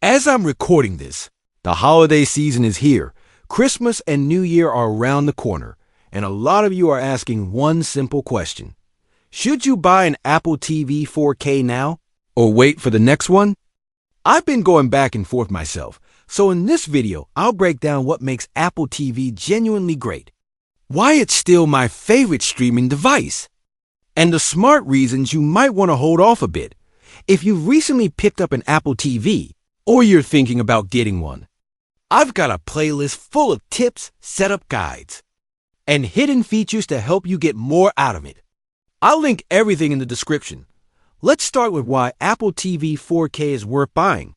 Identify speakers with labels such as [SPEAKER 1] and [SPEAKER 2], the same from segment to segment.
[SPEAKER 1] As I'm recording this, the holiday season is here. Christmas and New Year are around the corner, and a lot of you are asking one simple question. Should you buy an Apple TV 4K now, or wait for the next one? I've been going back and forth myself, so in this video, I'll break down what makes Apple TV genuinely great, why it's still my favorite streaming device, and the smart reasons you might want to hold off a bit if you've recently picked up an Apple TV or you're thinking about getting one. I've got a playlist full of tips, setup guides, and hidden features to help you get more out of it. I'll link everything in the description. Let's start with why Apple TV 4K is worth buying.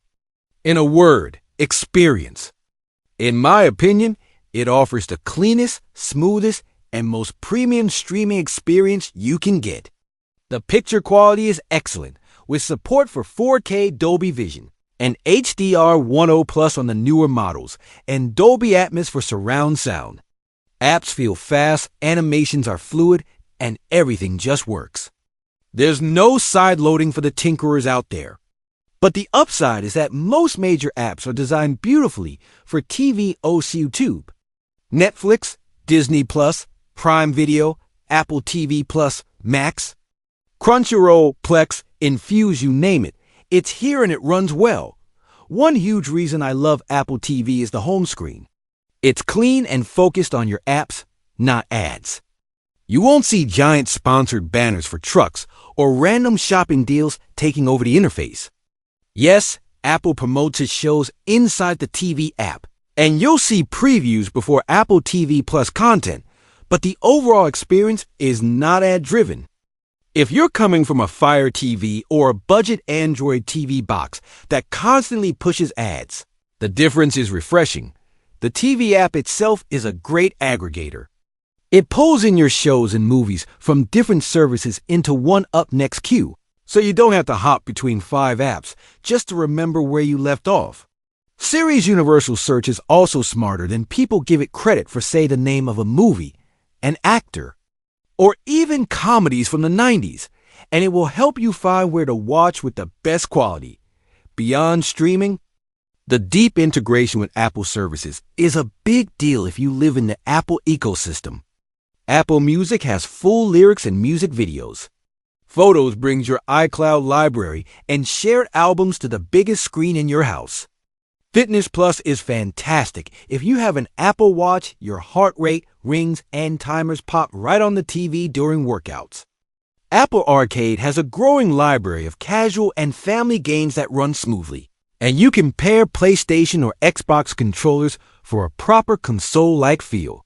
[SPEAKER 1] In a word, experience. In my opinion, it offers the cleanest, smoothest, and most premium streaming experience you can get. The picture quality is excellent, with support for 4K Dolby Vision and HDR 10 Plus on the newer models, and Dolby Atmos for surround sound. Apps feel fast, animations are fluid, and everything just works. There's no side loading for the tinkerers out there. But the upside is that most major apps are designed beautifully for TV OCU Tube. Netflix, Disney Plus, Prime Video, Apple TV Plus, Max, Crunchyroll, Plex, Infuse, you name it. It's here and it runs well. One huge reason I love Apple TV is the home screen. It's clean and focused on your apps, not ads. You won't see giant sponsored banners for trucks or random shopping deals taking over the interface. Yes, Apple promotes its shows inside the TV app, and you'll see previews before Apple TV Plus content, but the overall experience is not ad-driven. If you're coming from a Fire TV or a budget Android TV box that constantly pushes ads, the difference is refreshing. The TV app itself is a great aggregator. It pulls in your shows and movies from different services into one up-next queue, so you don't have to hop between 5 apps just to remember where you left off. Siri's Universal Search is also smarter than people give it credit for, say, the name of a movie, an actor, or even comedies from the 90s, and it will help you find where to watch with the best quality. Beyond streaming, the deep integration with Apple services is a big deal if you live in the Apple ecosystem. Apple Music has full lyrics and music videos. Photos brings your iCloud library and shared albums to the biggest screen in your house. Fitness Plus is fantastic. If you have an Apple Watch, your heart rate, rings, and timers pop right on the TV during workouts. Apple Arcade has a growing library of casual and family games that run smoothly, and you can pair PlayStation or Xbox controllers for a proper console-like feel.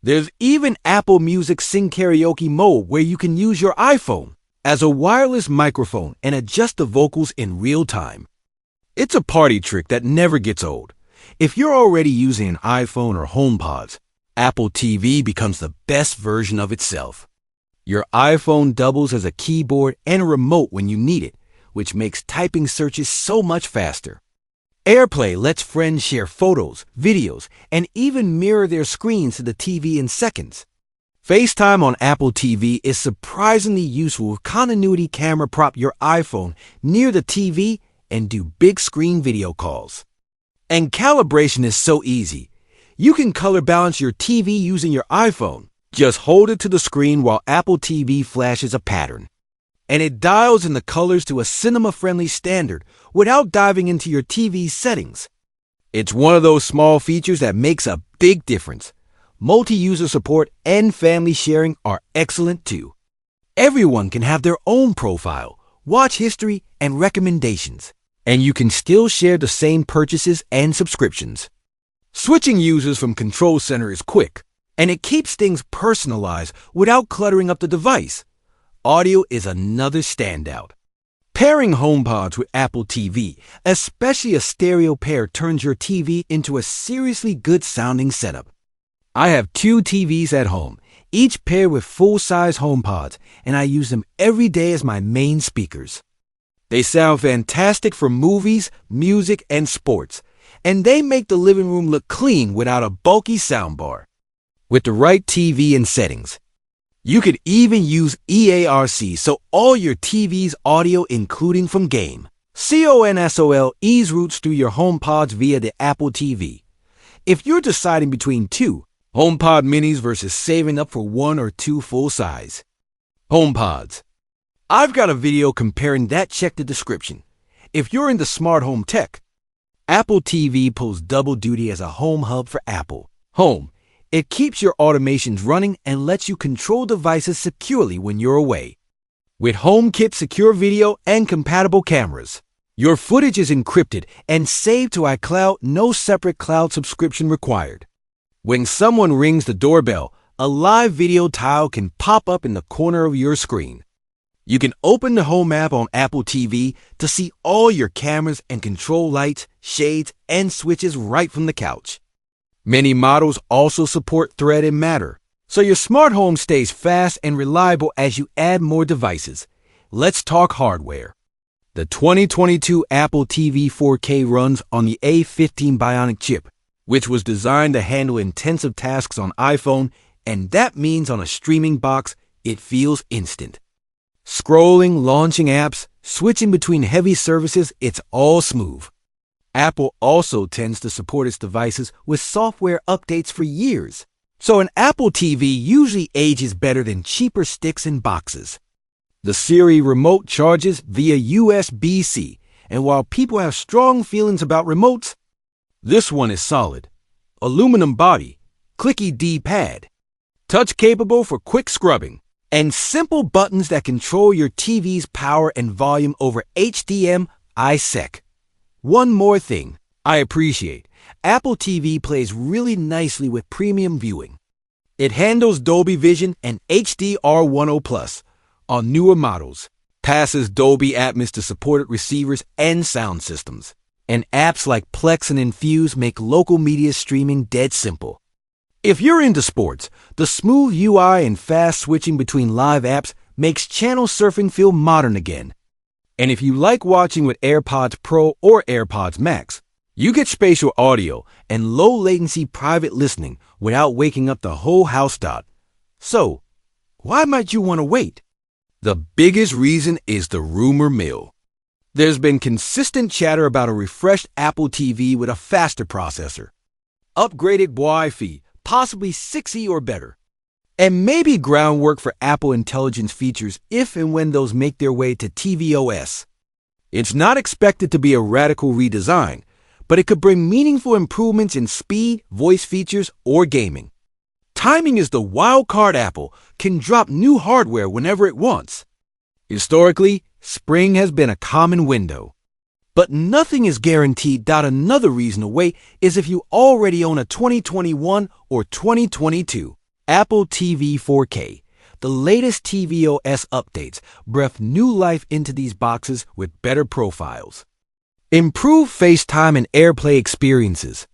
[SPEAKER 1] There's even Apple Music Sing Karaoke mode where you can use your iPhone as a wireless microphone and adjust the vocals in real time. It's a party trick that never gets old. If you're already using an iPhone or HomePods, Apple TV becomes the best version of itself. Your iPhone doubles as a keyboard and a remote when you need it, which makes typing searches so much faster. AirPlay lets friends share photos, videos, and even mirror their screens to the TV in seconds. FaceTime on Apple TV is surprisingly useful with continuity camera. Prop your iPhone near the TV and do big screen video calls. And calibration is so easy. You can color balance your TV using your iPhone. Just hold it to the screen while Apple TV flashes a pattern, and it dials in the colors to a cinema-friendly standard without diving into your TV's settings. It's one of those small features that makes a big difference. Multi-user support and family sharing are excellent too. Everyone can have their own profile, watch history, and recommendations, and you can still share the same purchases and subscriptions. Switching users from Control Center is quick, and it keeps things personalized without cluttering up the device. Audio is another standout. Pairing HomePods with Apple TV, especially a stereo pair, turns your TV into a seriously good-sounding setup. I have 2 TVs at home, each paired with full-size HomePods, and I use them every day as my main speakers. They sound fantastic for movies, music, and sports, and they make the living room look clean without a bulky soundbar. With the right TV and settings, you could even use EARC, so all your TV's audio, including from game, console ease routes through your HomePods via the Apple TV. If you're deciding between two HomePod minis versus saving up for one or two full-size HomePods, I've got a video comparing that. Check the description. If you're into smart home tech, Apple TV pulls double duty as a home hub for Apple Home. It keeps your automations running and lets you control devices securely when you're away. With HomeKit secure video and compatible cameras, your footage is encrypted and saved to iCloud, no separate cloud subscription required. When someone rings the doorbell, a live video tile can pop up in the corner of your screen. You can open the Home app on Apple TV to see all your cameras and control lights, shades, and switches right from the couch. Many models also support Thread and Matter, so your smart home stays fast and reliable as you add more devices. Let's talk hardware. The 2022 Apple TV 4K runs on the A15 Bionic chip, which was designed to handle intensive tasks on iPhone, and that means on a streaming box, it feels instant. Scrolling, launching apps, switching between heavy services, it's all smooth. Apple also tends to support its devices with software updates for years, so an Apple TV usually ages better than cheaper sticks and boxes. The Siri remote charges via USB-C, and while people have strong feelings about remotes, this one is solid. Aluminum body, clicky D-pad, touch capable for quick scrubbing, and simple buttons that control your TV's power and volume over HDMI SEC. One more thing I appreciate. Apple TV plays really nicely with premium viewing. It handles Dolby Vision and HDR10+ on newer models, passes Dolby Atmos to supported receivers and sound systems, and apps like Plex and Infuse make local media streaming dead simple. If you're into sports, the smooth UI and fast switching between live apps makes channel surfing feel modern again. And if you like watching with AirPods Pro or AirPods Max, you get spatial audio and low-latency private listening without waking up the whole house. So, why might you want to wait? The biggest reason is the rumor mill. There's been consistent chatter about a refreshed Apple TV with a faster processor, upgraded Wi-Fi, possibly 6E or better, and maybe groundwork for Apple Intelligence features if and when those make their way to tvOS. It's not expected to be a radical redesign, but it could bring meaningful improvements in speed, voice features, or gaming. Timing is the wild card. Apple can drop new hardware whenever it wants. Historically, spring has been a common window. But nothing is guaranteed. Another reason to wait is if you already own a 2021 or 2022 Apple TV 4K. The latest tvOS updates breathe new life into these boxes with better profiles, improved FaceTime and AirPlay experiences,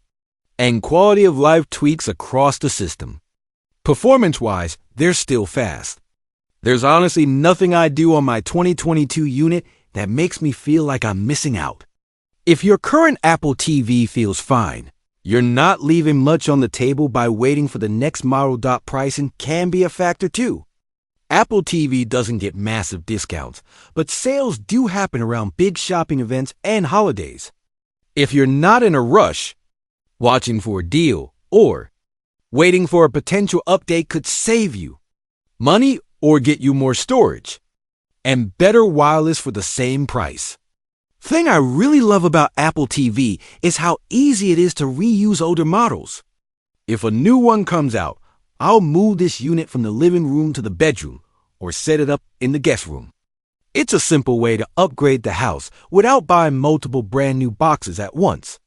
[SPEAKER 1] and quality of life tweaks across the system. Performance-wise, they're still fast. There's honestly nothing I do on my 2022 unit that makes me feel like I'm missing out. If your current Apple TV feels fine, you're not leaving much on the table by waiting for the next model. Pricing can be a factor too. Apple TV doesn't get massive discounts, but sales do happen around big shopping events and holidays. If you're not in a rush, watching for a deal or waiting for a potential update could save you money or get you more storage and better wireless for the same price. Thing I really love about Apple TV is how easy it is to reuse older models. If a new one comes out, I'll move this unit from the living room to the bedroom or set it up in the guest room. It's a simple way to upgrade the house without buying multiple brand new boxes at once.